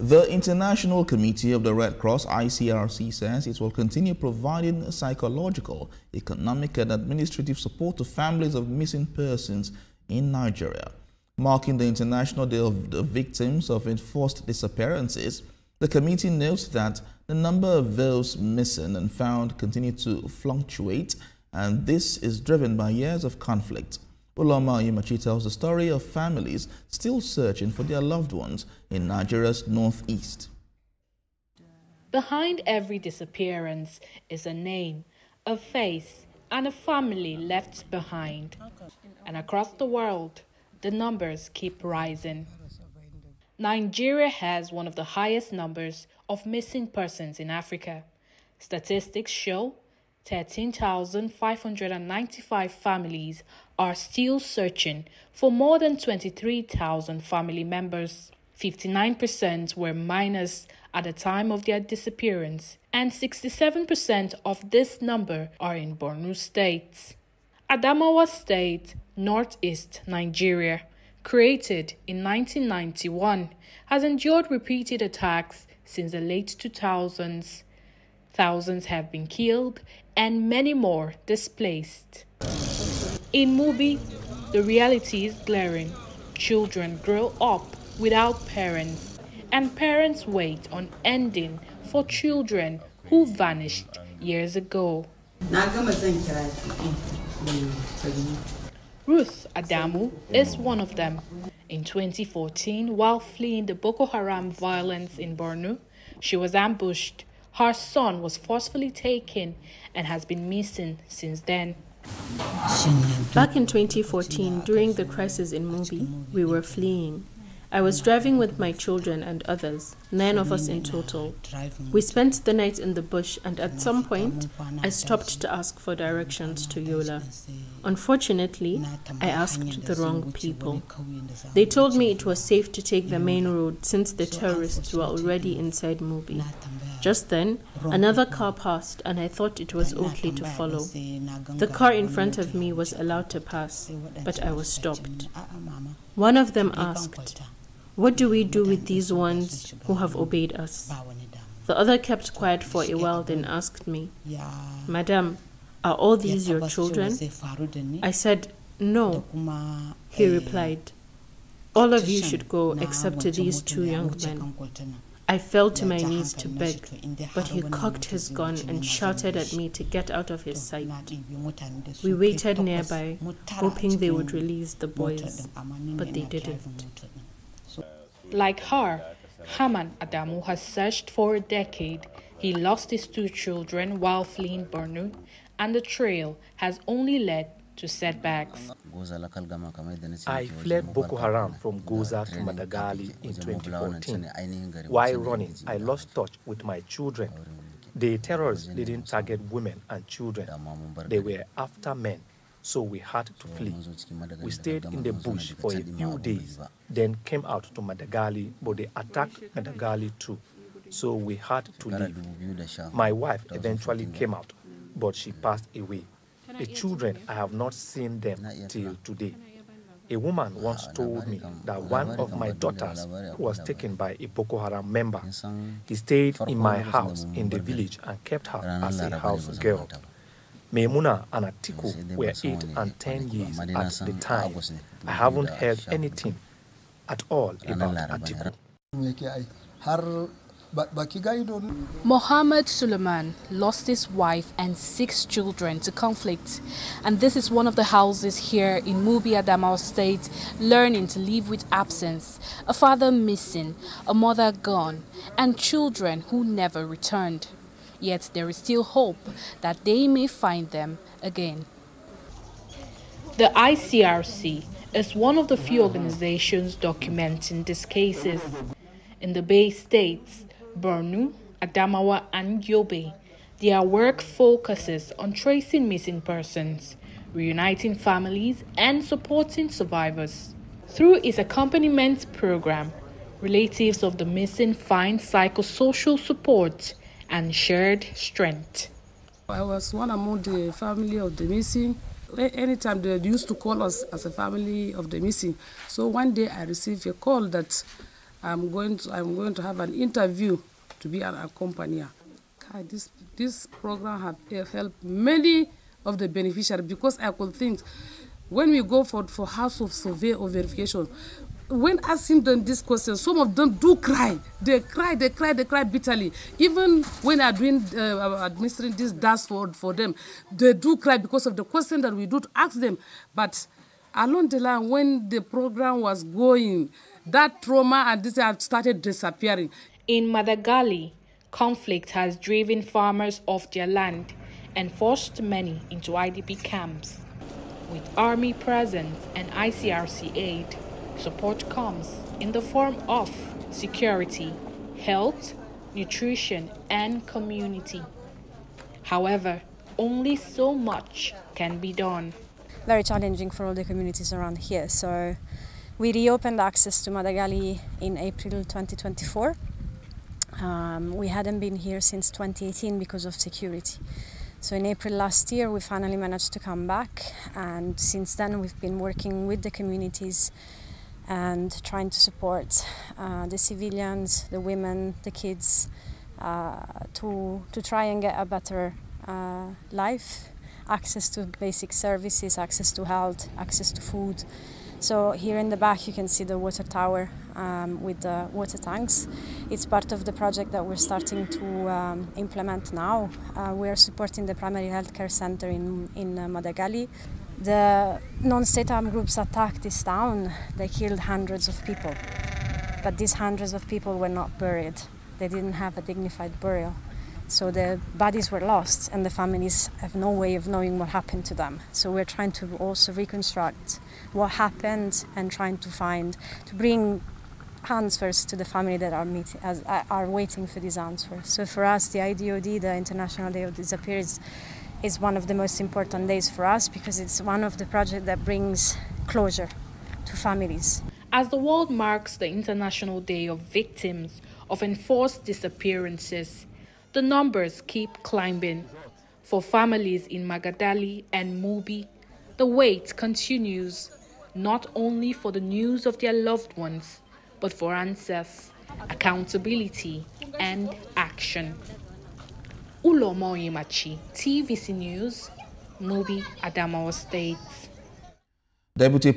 The International Committee of the Red Cross, ICRC, says it will continue providing psychological, economic and administrative support to families of missing persons in Nigeria. Marking the International Day of the Victims of Enforced Disappearances, the committee notes that the number of those missing and found continue to fluctuate, and this is driven by years of conflict. Uloma Yumachi tells the story of families still searching for their loved ones in Nigeria's northeast. Behind every disappearance is a name, a face, and a family left behind. And across the world, the numbers keep rising. Nigeria has one of the highest numbers of missing persons in Africa. Statistics show 13,595 families are still searching for more than 23,000 family members. 59% were minors at the time of their disappearance, and 67% of this number are in Borno State. Adamawa State, northeast Nigeria, created in 1991, has endured repeated attacks since the late 2000s. Thousands have been killed and many more displaced. In Mubi, the reality is glaring. Children grow up without parents, and parents wait on ending for children who vanished years ago. Ruth Adamu is one of them. In 2014, while fleeing the Boko Haram violence in Borno, she was ambushed. Her son was forcefully taken and has been missing since then. Back in 2014, during the crisis in Mubi, we were fleeing. I was driving with my children and others, 9 of us in total. We spent the night in the bush, and at some point, I stopped to ask for directions to Yola. Unfortunately, I asked the wrong people. They told me it was safe to take the main road since the terrorists were already inside Mubi. Just then, another car passed, and I thought it was okay to follow. The car in front of me was allowed to pass, but I was stopped. One of them asked, "What do we do with these ones who have obeyed us?" The other kept quiet for a while, then asked me, "Madam, are all these your children?" I said, "No." He replied, "All of you should go except these 2 young men." I fell to my knees to beg, but he cocked his gun and shouted at me to get out of his sight. We waited nearby, hoping they would release the boys, but they didn't. Like her, Haman Adamu has searched for a decade. He lost his 2 children while fleeing Borno, and the trail has only led to setbacks. I fled Boko Haram from Goza to Madagali in 2014. While running, I lost touch with my children. The terrorists didn't target women and children. They were after men, so we had to flee. We stayed in the bush for a few days, then came out to Madagali, but they attacked Madagali too, so we had to leave. My wife eventually came out, but she passed away. The children, I have not seen them till today. A woman once told me that one of my daughters was taken by a Boko Haram member. He stayed in my house in the village and kept her as a house girl. Maimuna and Atiku were 8 and 10 years at the time. I haven't heard anything at all about Atiku. Mohammed Suleiman lost his wife and 6 children to conflict, and this is one of the houses here in Mubi Adamawa State, learning to live with absence, a father missing, a mother gone, and children who never returned. Yet there is still hope that they may find them again. The ICRC is one of the few organizations documenting these cases. In the Bay States, Borno, Adamawa, and Yobe, their work focuses on tracing missing persons, reuniting families, and supporting survivors. Through its accompaniment program, relatives of the missing find psychosocial support and shared strength. I was one among the family of the missing. Anytime they used to call us as a family of the missing. So one day I received a call that I'm going to have an interview to be an accompanier. This program has helped many of the beneficiaries, because I could think when we go for house of survey or verification, when asking them this question, some of them do cry. They cry bitterly. Even when I'm doing administering this dashboard for them, they do cry because of the question that we do to ask them. But along the line, when the program was going, that trauma and this have started disappearing. In Madagali, conflict has driven farmers off their land and forced many into IDP camps. With army presence and ICRC aid, support comes in the form of security, health, nutrition, and community. However, only so much can be done. Very challenging for all the communities around here. So we reopened access to Madagali in April 2024. We hadn't been here since 2018 because of security. So in April last year, we finally managed to come back, and since then we've been working with the communities and trying to support the civilians, the women, the kids, to try and get a better life, access to basic services, access to health, access to food. So here in the back you can see the water tower with the water tanks. It's part of the project that we're starting to implement now. We're supporting the primary healthcare center in Madagali. The non-state armed groups attacked this town. They killed hundreds of people, but these hundreds of people were not buried. They didn't have a dignified burial. So the bodies were lost and the families have no way of knowing what happened to them. So we're trying to also reconstruct what happened and trying to bring answers to the family that are waiting for these answers. So for us, the IDOD, the International Day of Disappearance, is one of the most important days for us because it's one of the projects that brings closure to families. As the world marks the International Day of Victims of Enforced Disappearances, the numbers keep climbing. For families in Magadali and Mubi, the wait continues, not only for the news of their loved ones, but for answers, accountability, and action. Ulomo Imachi, TVC News, Mubi, Adamawa State. Deputy